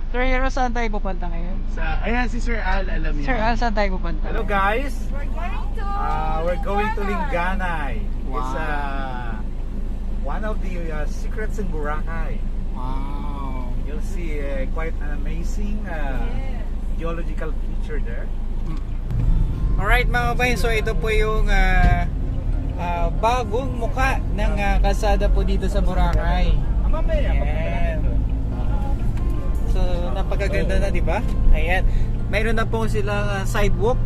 Sir Hero, saan tayo pupunta ngayon? Ayan si Sir Al, alam niyo. Sir Al, saan tayo pupunta? Hello guys. We're going to Linganay. Wow. It's one of the secrets in Boracay. Wow. You'll see quite an amazing geological feature there. Alright mga kabayan, so ito po yung bagong muka ng kalsada po dito sa Boracay. Mamaya, Ayan. So napakaganda na, di ba? Ayan. Mayroon na po silang sidewalk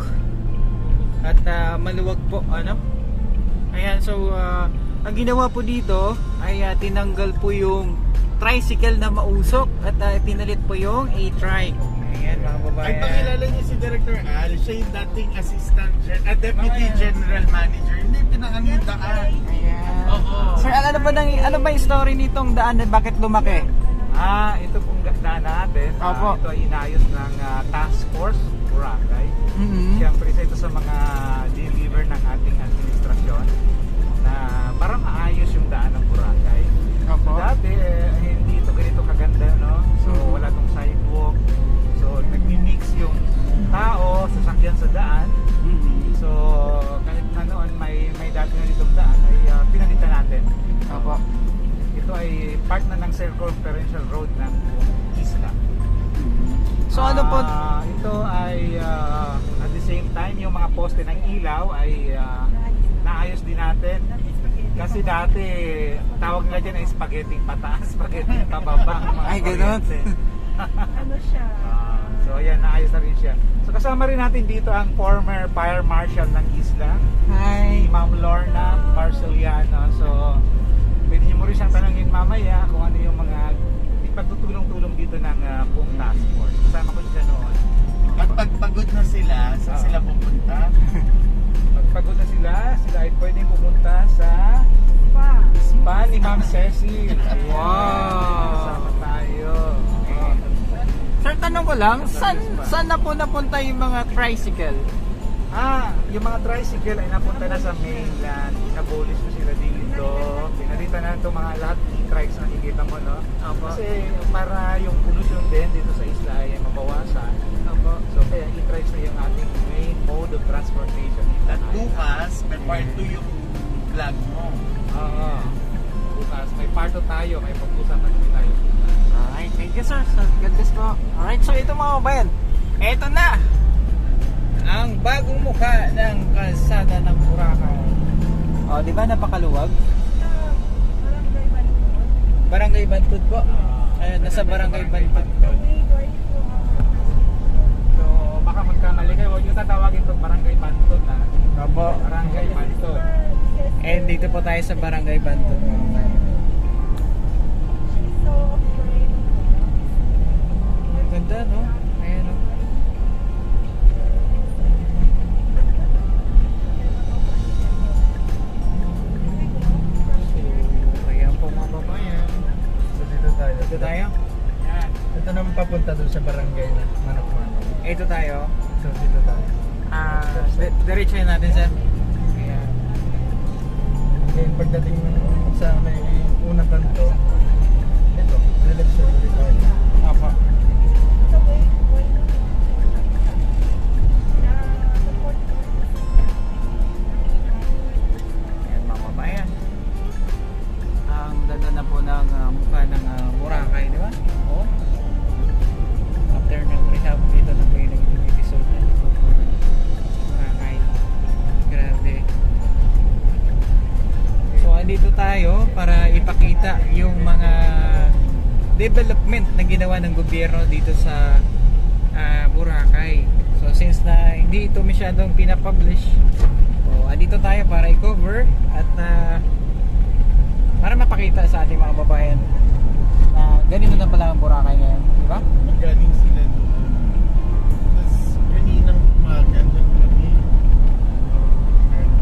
at maluwag po, ano? Ayan, so ang ginawa po dito ay tinanggal po yung tricycle na mausok at pinalit po yung A-trike. Ayan mga babae. Ay, pakilala niyo si Director Al, siya yung dating Deputy General Manager. Hindi, pinakano yung daan. Ayan. Oo. Sir, ano ba yung story nitong daan at bakit lumaki? Ito pong daan natin. Opo. Ito ay inayos ng Task Force Boracay. Mm-hmm. Siyempre ito sa mga deliver ng ating administrasyon na para maayos yung daan ng Boracay. Opo. Dati hindi ito ganito kaganda, no? So wala tong sidewalk. So nagmi-mix yung tao, sasakyan sa daan. Mm-hmm. So kahit na noon may dati na ditong daan ay pinalitan natin. Opo. Ito ay part na ng circumferential road ng isla. So ano po? Ito ay at the same time yung mga poste ng ilaw ay naayos din natin. Kasi dati tawag nila dyan ay spaghetti pataas, spaghetti pababa. Ay, ganun. Ano siya? So ayan, naayos na rin siya. So kasama rin natin dito ang former fire marshal ng isla, Hi. si Ma'am Lorna Marceliano. So pwede niyo mo rin siyang tanongin mamaya kung ano yung mga pagtutulong-tulong dito ng buong task force. Kasama ko siya noon. At pagpagod na sila, saan sila pupunta? Pagpagod na sila ay pwedeng pumunta sa spa ni Ma'am Cecil. Ayan, Wow. kasama tayo. Sir, tanong ko lang, saan na po napunta yung mga tricycle? Yung mga tricycle ay napunta na sa mainland. Inabolis na sila dito. Pinalitan na itong mga lahat e-trikes na nakikita mo, no? Opo. Kasi para yung pollution din dito sa isla ay mabawasan. Opo. So kaya e-trikes na yung ating main mode of transportation. At bukas, may part 2 yung vlog mo. Oo. Bukas, may parto tayo, may pag-usapan din tayo. Alright, thank you sir. So, God bless po. Alright, so ito mga kabayan, eto na ang bagong mukha ng kalsada ng Boracay. O, di ba napakaluwag? Barangay Bantod po. Ayun, nasa Barangay Bantod. So baka magkamali kayo, huwag nyo tatawagin itong Barangay Bantod na. Opo. Barangay Bantod. And dito po tayo sa Barangay Bantod mga kabayan. Ang ganda, no? Ayan, no? So, ayan po mga babayan. So dito tayo. Dito tayo? Yan. Ito naman papunta doon sa barangay na Manok-Manok. Ito tayo. So dito tayo. Diretsuhin natin, sir. Ayan. Okay, pagdating sa may unang kanto, ito, direksyon ulit tayo. Apa. Ayan mga babayan. Ang ganda na po ng mukha ng Boracay, di ba? Oo. After ng rehab, ito na po yung naging episode na ito po. Boracay. Grabe. So andito tayo para ipakita yung mga development na ginawa ng gobyerno dito sa Boracay. So since na hindi ito masyadong pinapublish, so andito tayo para i-cover at para mapakita sa ating mga babayan na ganito na pala ang Boracay ngayon, di ba? Magaling sila doon. Tapos kaninang umaga doon kami.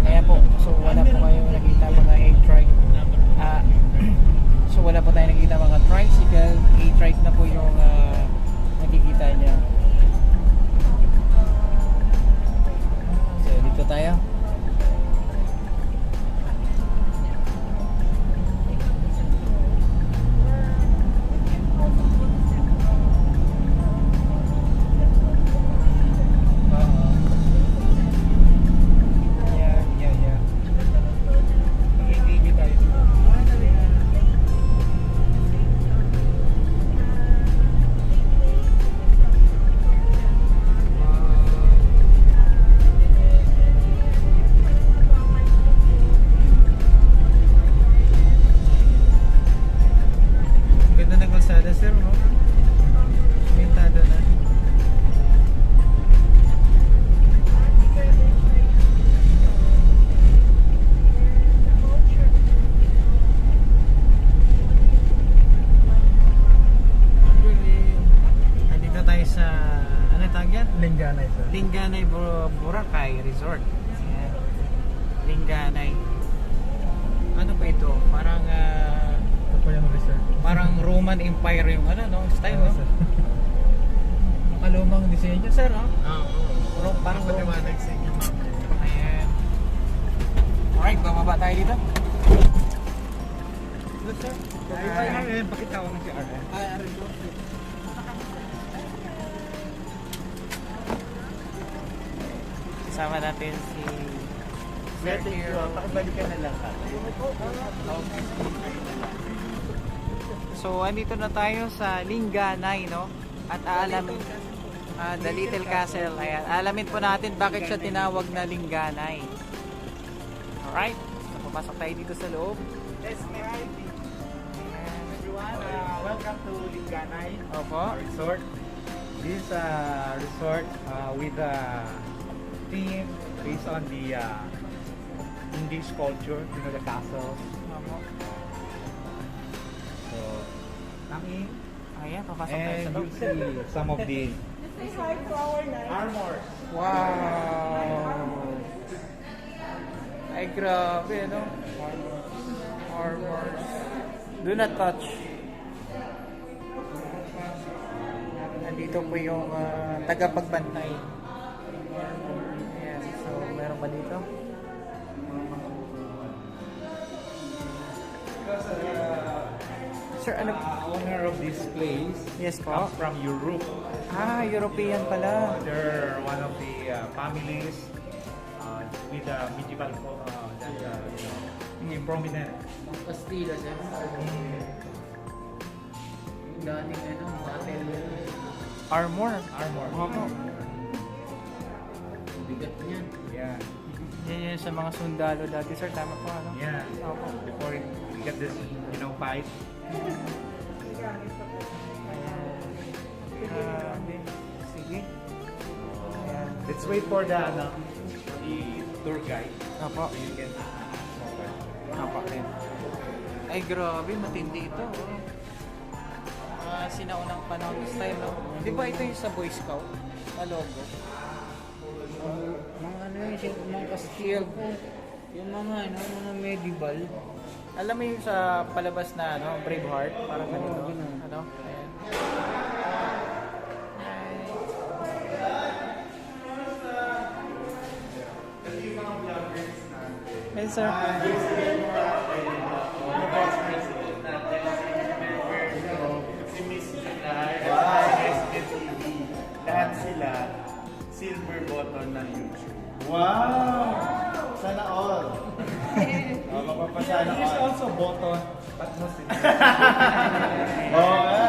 Kaya po, so wala po kayo nakita mga A-trike. So wala po tayo nakita mga tricycle, A-trike na po yung nakikita niya. So dito tayo. Boracay Resort. Ayan. Linganay. Ano ba ito? Parang Ito po yung resort. parang Roman Empire yung ano, no? Style, no? Makalumang disenyo, sir, oh. Oo. Parang Maliwanag sa inyo, ma'am. Ayan. Alright, bababa tayo dito. Good, sir. Pakita ko na si Arne. Kasama natin si Sergio, pakibalikan na lang kami. So, andito na tayo sa Linganay, no? At aalamin, The Little Castle. Ayan, alamin po natin bakit siya tinawag na Linganay. Alright, so papasok tayo dito sa loob. Yes, may ID. Everyone, welcome to Linganay Opo. Resort. This is a resort with a theme based on the English culture, you know, the castles. Opo. So, come in Ayan, papasok tayo sa and loob. you see some of the Say hi to our night. armors. Wow! Ay, grabe, no? Armors. Do not touch. Nandito po yung tagapagbantay. Ayan, so meron ba dito? Sir, ano? Owner of this place Yes po. comes from Europe. Ah, European pala. They're one of the families with a medieval prominent. Kastila siya. Dating ano, dating armor. Armor. Opo. Bigat niyan. Yeah. Yan sa mga sundalo dati, sir. Tama po, ano? Yeah. Opo. Before you get this, fight. Grabe. Sige. Ayan. Let's wait for the tour guide. Opo. So you can Opo. Ayan. Ay, grabe. Matindi ito. Sinaunang panahon style, no? Di ba ito yung sa Boy Scout? Na logo? Mga ano yun, mga Castile. Yung mga ano, mga medieval. Alam mo yung sa palabas na ano, Braveheart? Parang ganito. ganun. Ano? Ayan. Hey, sir. Si Miss Pilar, lahat sila silver button ng YouTube. Wow! Sana all. Mapapasana all. He's also button, but no Oo nga.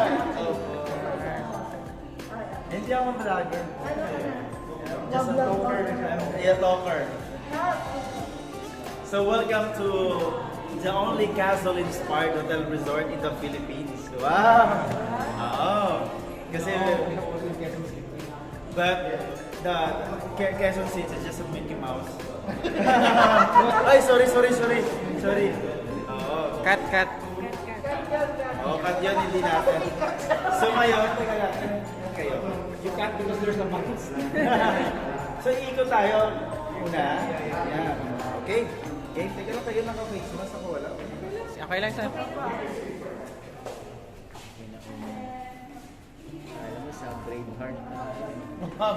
Hindi ako vlogger. Just a talker. Yeah, talker. So welcome to the only castle-inspired hotel resort in the Philippines. Wow! Oo. Kasi, but the Quezon City is just a Mickey Mouse. Ay, sorry. Oo. Cut. Oo, cut yun, hindi natin. So ngayon, teka lang, kayo. You can't because there's a mouse. So iikot tayo una. Yan. Okay? Okay, teka lang, kayo naka-face mask, ako wala. Okay lang, sir. Alam mo sa Braveheart.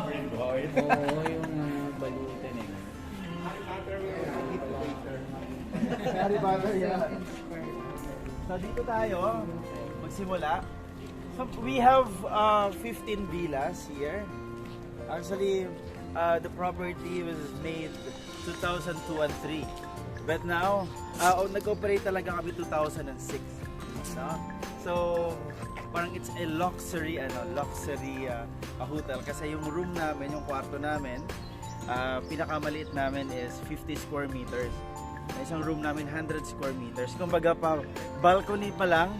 Bring boy. Oo, yung balutan eh. Harry Potter yan. So dito tayo, magsimula. So we have 15 villas here. Actually, the property was made 2002 and 3. But now, nag-operate talaga kami 2006. No? So, parang it's a luxury hotel kasi yung room namin, yung kwarto namin, pinakamaliit namin is 50 square meters. Isang room namin 100 square meters. Kumbaga pa balcony pa lang,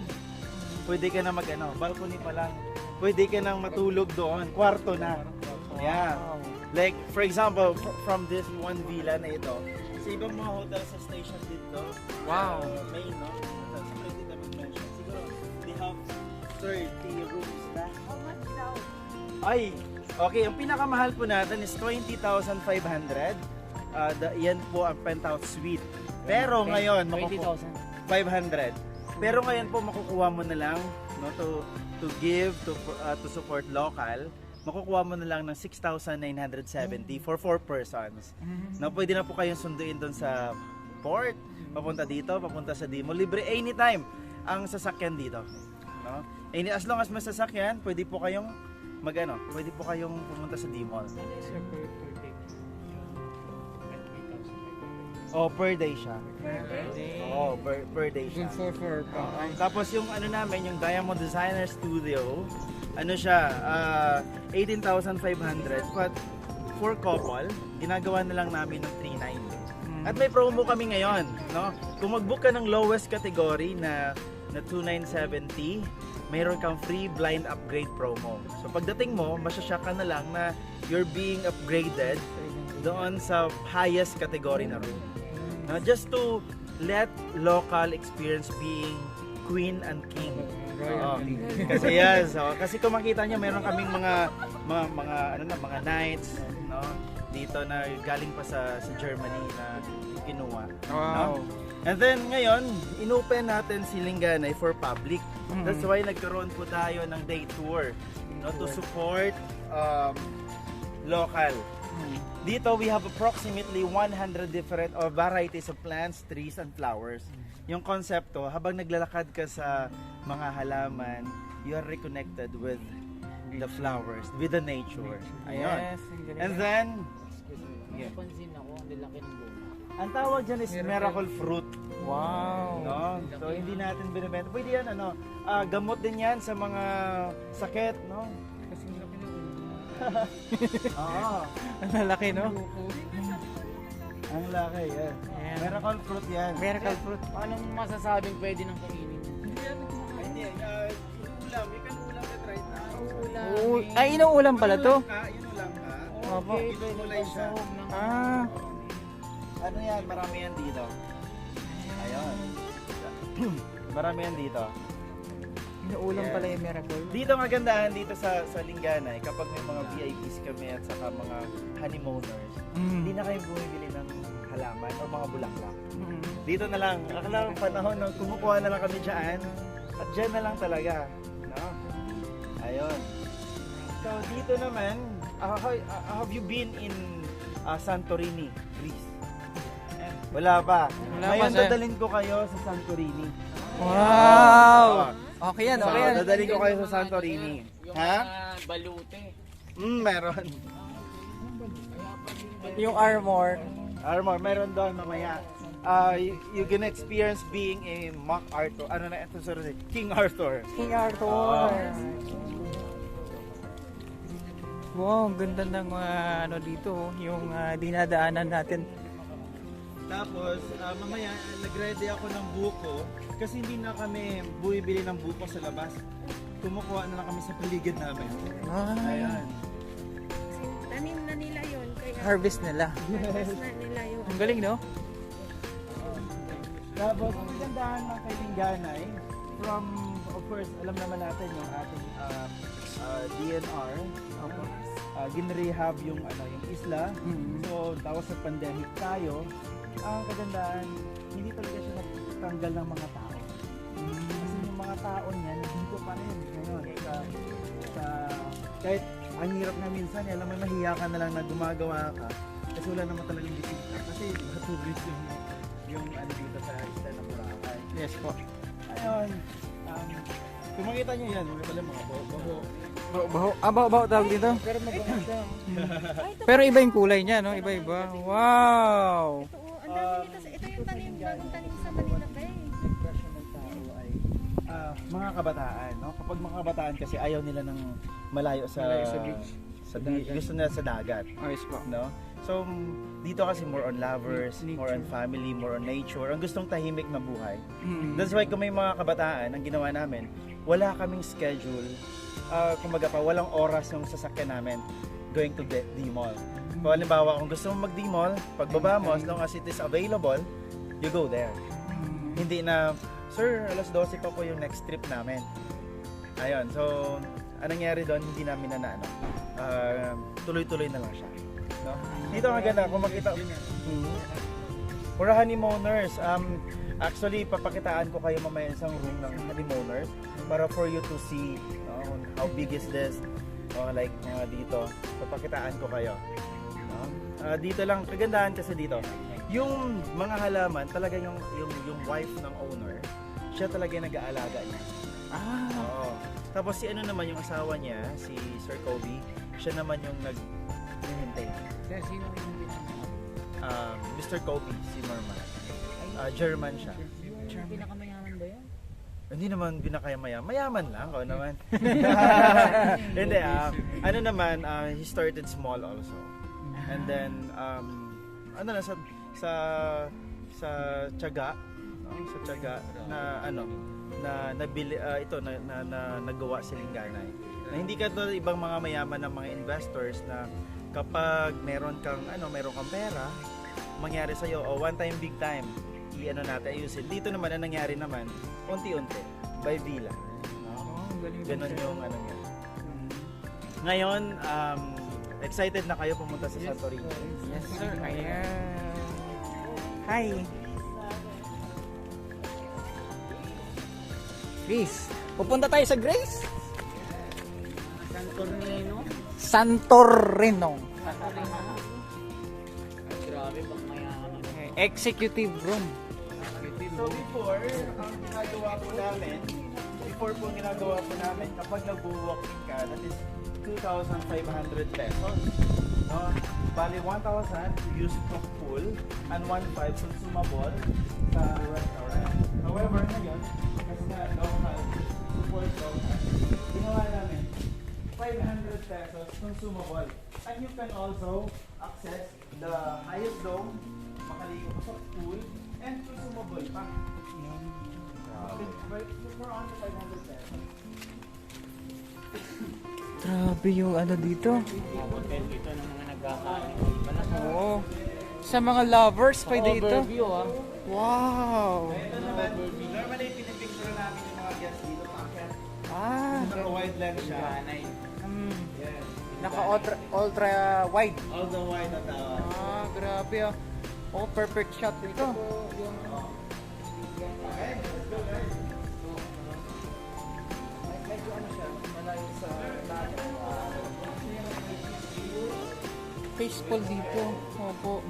pwede ka na balcony pa lang, pwede ka nang matulog doon, kwarto na. Yeah. Like for example, from this one villa na ito, sa ibang mga hotel sa station dito, Wow. main, no? Sa pwede na mag-mention. Siguro, they have 30 rooms na. How much now? Ay, Okay, yung pinakamahal po natin is 20,500. Yan po ang penthouse suite. Pero ngayon, 20,000. 500. Pero ngayon po makukuha mo na lang no to give to support local. Makukuha mo na lang ng 6,970 for 4 persons. No, pwede na po kayong sunduin doon sa port, papunta dito, papunta sa Dimo. Libre anytime ang sasakyan dito. No? As long as may sasakyan, pwede po kayong pwede po kayong pumunta sa Dimo. Oh, per day siya. Oh, per day siya. Good for Tapos yung ano namin, yung Diamond Designer Studio, ano siya, 18,500, but for couple, ginagawa na lang namin ng 3,900. At may promo kami ngayon, no? Kung mag-book ka ng lowest category na 2,970, mayroon kang free blind upgrade promo. So pagdating mo, masyashock ka na lang na you're being upgraded doon sa highest category na room. Just to let local experience being queen and king. Oo. Kasi yes, kasi kung makita niyo meron kaming mga nights, no, dito na galing pa sa Germany na kinuha. Wow. No? And then ngayon, inopen natin si Linganay for public. That's why nagkaroon po tayo ng day tour, no, to support local. Dito we have approximately 100 different varieties of plants, trees, and flowers. Yung konsepto, habang naglalakad ka sa mga halaman, you are reconnected with the flowers, with the nature. Ayun. Yes, ang galing. And then, Napansin ako, ang lalaki ng bunga. ang tawag dyan is miracle fruit. Wow. No? So hindi natin binibenta. Pwede yan, gamot din yan sa mga sakit, no? Kasi laki ng Oo. Ang lalaki, no? Ang laki, yan. Ayan. Miracle fruit yan. Miracle fruit. Paano mo masasabing pwede nang kainin? Hindi, ulam. You can ulam that right now. Oo. Ay, inuulam pala to. Inulam ka. Opo. Inulay siya. Ah. Ano yan? Marami yan dito. Ayun. Marami yan dito. Inuulam Yes. pala yung miracle. Dito ang kagandahan dito sa Linganay, kapag may mga VIPs kami at saka mga honeymooners, hindi na kayo bumibili ng halaman o mga bulaklak. Dito na lang, akala ang panahon na kumukuha na lang kami dyan at dyan na lang talaga. No? Ayun. So dito naman, have you been in Santorini, Greece? Wala pa. Wala pa, Ngayon sir. dadalhin ko kayo sa Santorini. Wow! Okay yan, okay yan. So, dadalhin ko kayo sa Santorini. Yung Ha? mga balute. Meron. Yung armor. Armor, meron doon mamaya. You can experience being a Mock Arthur. Ano na ito? Sorry, King Arthur. King Arthur. Wow, ang ganda ng ano dito, yung dinadaanan natin. Tapos, mamaya, nag-ready ako ng buko kasi hindi na kami bumibili ng buko sa labas. Kumukuha na lang kami sa paligid namin. Ayan. Tanim na nila yun. Kaya Harvest nila. harvest na nila yun. Ang galing, no? Tapos, ang gandahan ng kay Linganay, from, of course, alam naman natin yung ating DNR. Ginrehab yung isla. So, tapos sa pandemic tayo, ang kagandahan, hindi talaga siya nagtanggal ng mga tao. Kasi yung mga tao niya, nandito pa rin ngayon. Kahit ang hirap na minsan, alam mo, mahiya ka na lang na gumagawa ka. Kasi wala naman talagang bisita. Kasi tourist yung dito sa isla ng Boracay. Yes po. Ayun, kung makita nyo yan, wala mga baho. Baho. Baho tawag dito. Pero maganda siya. Pero iba yung kulay niya, no? Iba-iba. Wow! Ito, ang dami nito. Ito yung tanim, bagong tanim sa Manila Bay. Impression ng tao ay mga kabataan, no? Kapag mga kabataan kasi ayaw nila ng malayo sa beach. Sa beach. Gusto nila sa dagat, Ayos po. no? So dito kasi more on lovers, more on family, more on nature. Ang gustong tahimik na buhay. That's why kung may mga kabataan, ang ginawa namin, wala kaming schedule. Kumbaga pa, walang oras yung sasakyan namin going to the mall. Kung halimbawa, kung gusto mo mag-D-mall, pagbaba mo, as long as it is available, you go there. Hindi na, sir, alas 12 pa po yung next trip namin. Ayun, so, anong nangyari doon, hindi namin na tuloy-tuloy na lang siya. No? Dito ang ganda, kung makita. For honeymooners, actually papakitaan ko kayo mamaya isang room ng honeymooners para for you to see how big is this. Like dito, papakitaan ko kayo. No? Dito lang, kagandahan kasi dito. Yung mga halaman, talaga yung wife ng owner, siya talaga yung nag-aalaga niya. Oo. Tapos si ano naman yung asawa niya, si Sir Kobe, siya naman yung nag-maintain. Sir, sino yung Mr. Kobe, si Norman. German siya. yung pinakamayaman ba yan? Hindi naman binakayamayan. Mayaman lang, o naman. Hindi, ano naman, he started small also. And then, ano na, sa tiyaga, sa tiyaga na ano, na nabili, ito, na nagawa si Linganay. Na hindi ka to ibang mga mayaman ng mga investors na kapag meron kang pera, mangyari sa'yo, one time, big time, i-ano natin, ayusin. Dito naman, ang nangyari naman, unti-unti, by villa. No? Ganon yung ano niya. Ngayon, excited na kayo pumunta sa Santorini. Yes sir, ayan. Hi! Grace, pupunta tayo sa Grace? Santornino? Santorino. Grabe, bang mayaman. Executive room. So before, ang ginagawa po namin, kapag nag-walking ka, that is 2,500 pesos. No? Bali 1,000 used to pool and 1,500 consumable sa restaurant. However, ngayon, kasi na local, support local, ginawa namin 500 pesos consumable. And you can also access the highest dome, makaligo ka sa pool, and consumable pa. For only 500 pesos. Grabe yung ano dito. Hotel dito ng mga nagkakain. Oo. Sa mga lovers, pwede ito. Overview ah. Wow! Ito naman, normally pinipicture namin yung mga guests dito packet. Ah, Naka-wide lang siya. Yes. ultra wide. All the wide na tawag. Ah, grabe ah. Oh, perfect shot ito. Okay, let's go guys. Medyo ano siya, malayo sa lahat. Peaceful dito. Opo.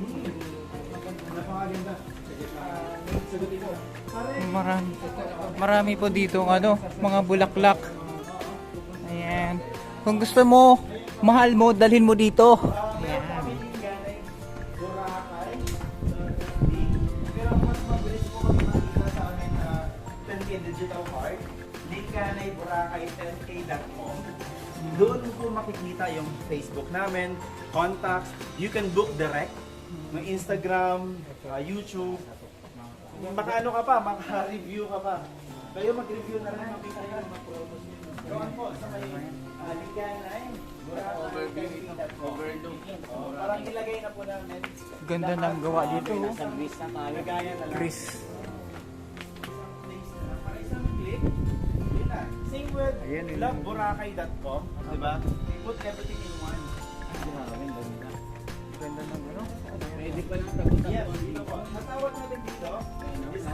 Napakaganda. Sagutin ko. Marami po dito mga bulaklak. Ayan. Kung gusto mo, mahal mo, dalhin mo dito. Ayan. Pero mas mabilis po kami makikita sa amin 10K digital card. Linganay Boracay 10K.com. Doon po makikita yung Facebook namin, contacts. You can book direct ng Instagram, YouTube. Maka-ano ka pa, maka-review ka pa. Kayo mag-review na rin makita kayo. Doon po sa may Linganay Boracay 10K.com. Parang ilagay na po namin. Ganda ng gawa dito. Sa Greece na tayo. Lagayan na lang. Chris. Para isang click, yun na. Same with loveboracay.com, diba? We put everything in one. Ganda ng Pwede pa lang tagutan. Yes, dito po. Natawag natin dito is the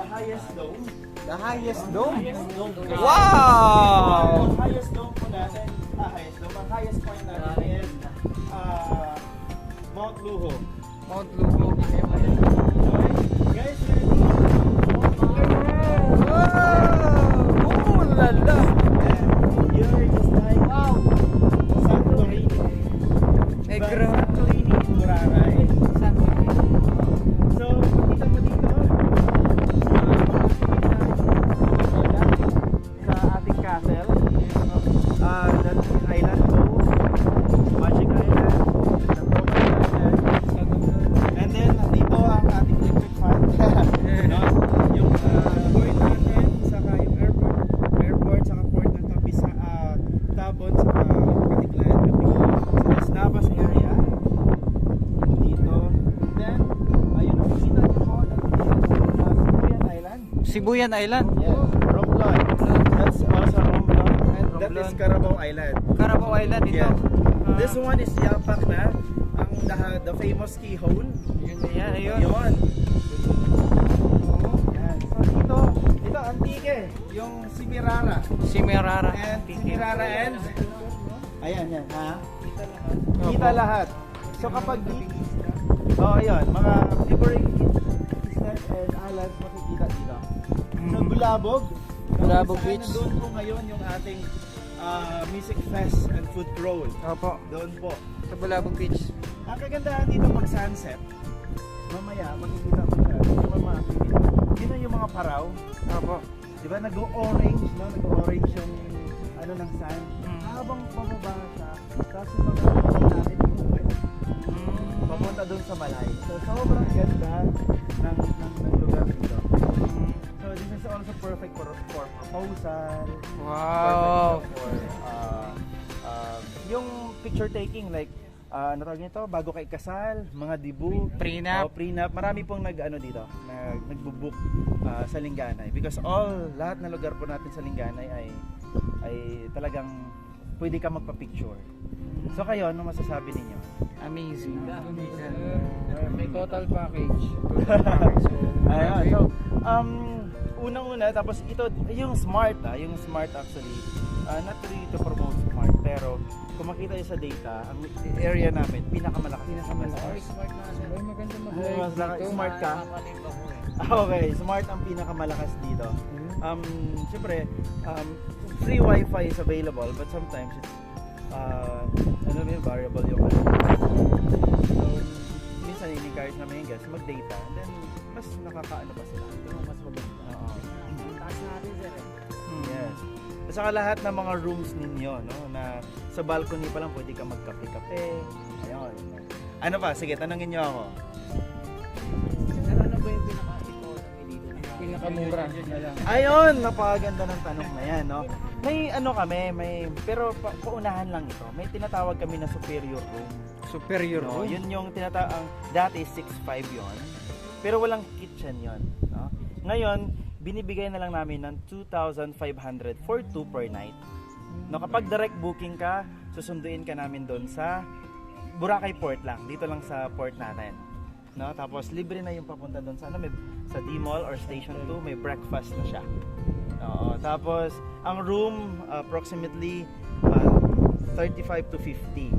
highest dome. The highest dome. The Wow! highest dome po natin, highest dome, ang highest point natin is Mount Luho. Mount Lugo. Okay? Guys, Wow! Oh, lala! you're just like Santorini. Eh, But grabe. Santorini in Boracay. So, kita mo dito, sa ating castle, that island goes, Magic Island, Santorini Island, and then nandito ang ating electric fan. No? Yung port natin, saka yung airport, saka port ng Tabon, saka Katiklan. So, Las Navas area. Dito. Then, ayun ang bisita nyo po. Sibuyan Island. Sibuyan Island. Yes. Romblon. That's also Romblon. And that is Romblon. Carabao Island. Carabao Island ito. Yes. This one is yapak na. Ang the famous keyhole. Yun na yan, ayun. Yun. Yan. So ito antike. Yung Simirara. Si Merara. And Simirara and ayan yan ha. Opo. Kita lahat. So kapag ayun, mga neighboring islas and islands makikita dito. So Bulabog. Bulabog Kung saan Beach. Doon po ngayon yung ating music fest and food crawl. Opo. Doon po. Sa Bulabog Beach. Ang kagandahan dito pag sunset, mamaya makikita mo siya. Yung mga activity. Yun na yung mga paraw. Opo. Di ba nag-orange, no? Nag-orange yung ano ng sun. Mm. Habang pababa siya, tapos yung mga nakikita natin umuwi. Papunta doon sa Malay. So sobrang ganda ng lugar dito. So this is also perfect for proposal. Wow. Perfect for yung picture taking like ano tawag nito, bago kay kasal, mga dibu, Prenup. prenup. Marami pong nag-ano dito, nagbo-book sa Linganay because lahat na lugar po natin sa Linganay ay talagang pwede ka magpa-picture. So kayo, ano masasabi ninyo? Amazing. May total package. Ayun. So, unang-una, tapos ito, yung smart actually, not really to promote smart, pero kung makita nyo sa data, ang area namin, pinakamalakas. Ay, smart na sir. Ay, maganda mag-live Mas laki- dito. smart ka? Makakalib ako eh. Okay, smart ang pinakamalakas dito. Siyempre, free wifi is available, but sometimes it's, variable yung ano. So, minsan in-encourage namin yung guests mag-data, and then, mas nakakaano pa sila. Mas maganda. Oo. Ang taas natin sir eh. Yes. At saka lahat ng mga rooms ninyo, no, na sa balcony pa lang pwede ka magkape-kape. Ayun. Ano pa? Sige, tanungin niyo ako. Sir, ano ba yung pinaka-economy dito? Pinakamura na lang. Ayun, napakaganda ng tanong na yan, no. May ano kami, pero paunahan lang ito. May tinatawag kami na superior room. Superior No, room. yun yung dati 6'5 yon. Pero walang kitchen yon, no. Ngayon, binibigay na lang namin ng 2,500 for 2 per night. No, kapag direct booking ka, susunduin ka namin doon sa Boracay Port lang, dito lang sa port natin. No, tapos libre na yung papunta doon sa sa D-Mall or Station 2, may breakfast na siya. Oo, tapos ang room approximately 35 to 50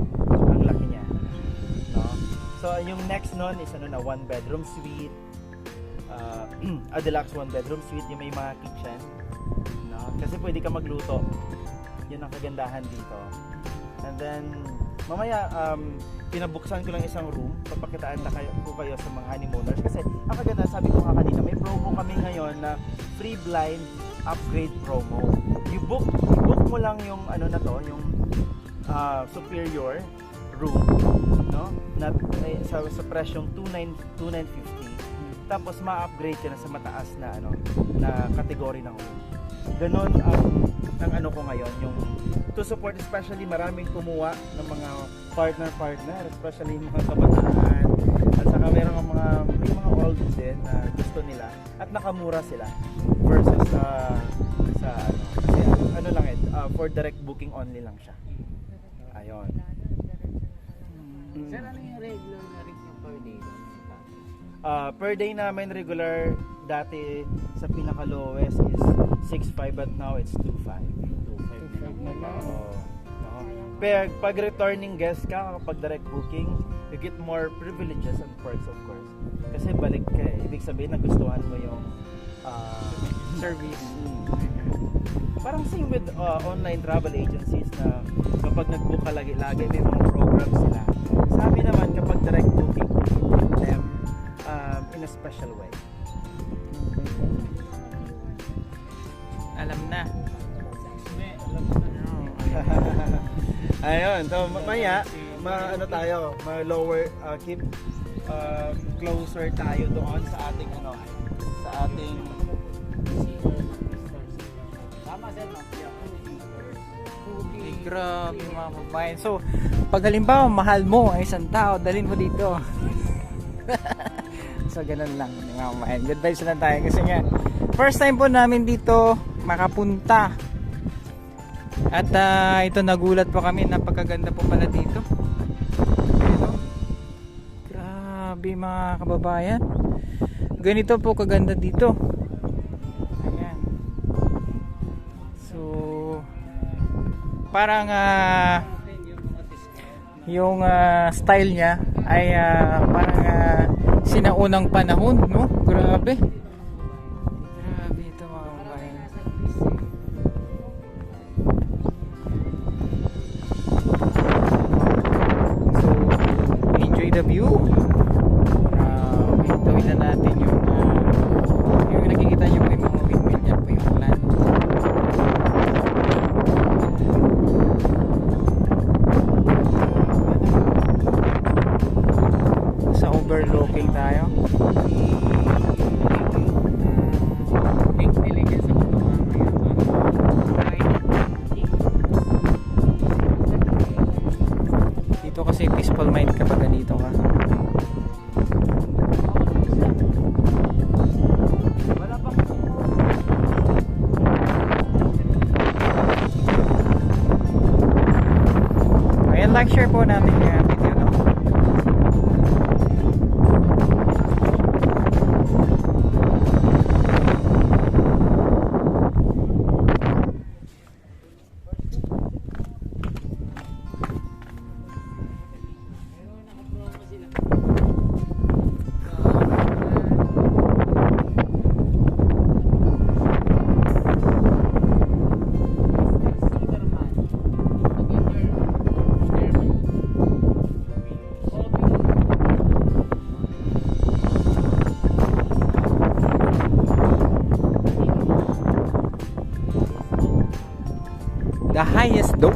ang laki niya. No? So yung next nun is 1 bedroom suite. A deluxe 1 bedroom suite yung may mga kitchen, no? Kasi pwede ka magluto. Yun ang kagandahan dito. And then mamaya pinabuksan ko lang isang room, papakitaan na kayo sa mga honeymooners kasi ang kagandahan, sabi ko nga kanina, may promo kami ngayon na free blind upgrade promo. You book mo lang yung yung superior room, no? Sa presyong 2,950. Tapos ma-upgrade ka na sa mataas na na category ng room. Ganon ang ano ko ngayon, yung to support, especially maraming kumuha ng mga partner, especially yung mga kabataan, at saka may mga old din na gusto nila at nakamura sila versus kasi for direct booking only lang siya. Ayun. Sir, ano yung regular na rate yung per day doon? Per day namin regular dati sa pinaka lowest is 6.5 but now it's 2.5. 2.5 na lang. Oo. Pag returning guest ka, kapag direct booking, you get more privileges and perks of course. Kasi balik ka eh. Ibig sabihin nagustuhan mo yung Service. Parang same with online travel agencies na kapag nag-book ka lagi-lagi may mga programs sila. Sa amin naman kapag direct booking, them in a special way. Alam na. Ayun, so mamaya tayo, ma-lower keep closer tayo doon sa ating Tama sir, no? Ay, grabe mga kabayan. So, pag halimbawa mahal mo ang isang tao, dalhin mo dito. So, ganun lang mga kabayan. Good vibes lang tayo kasi nga first time po namin dito makapunta At ito, nagulat po kami, napakaganda po pala dito. Ito. Grabe mga kababayan, ganito po kaganda dito. Ayan. So parang yung style niya ay parang sinaunang panahon, no? Grabe. Grabe ito mga kababayan. So enjoy the view. Tawid na natin yung nakikita nyo po yung mga windmill dyan po yung land. Sa overlooking tayo. Dito kasi peaceful mind kapag ganito ka. Ayan, like share po natin yung video, no? The highest though.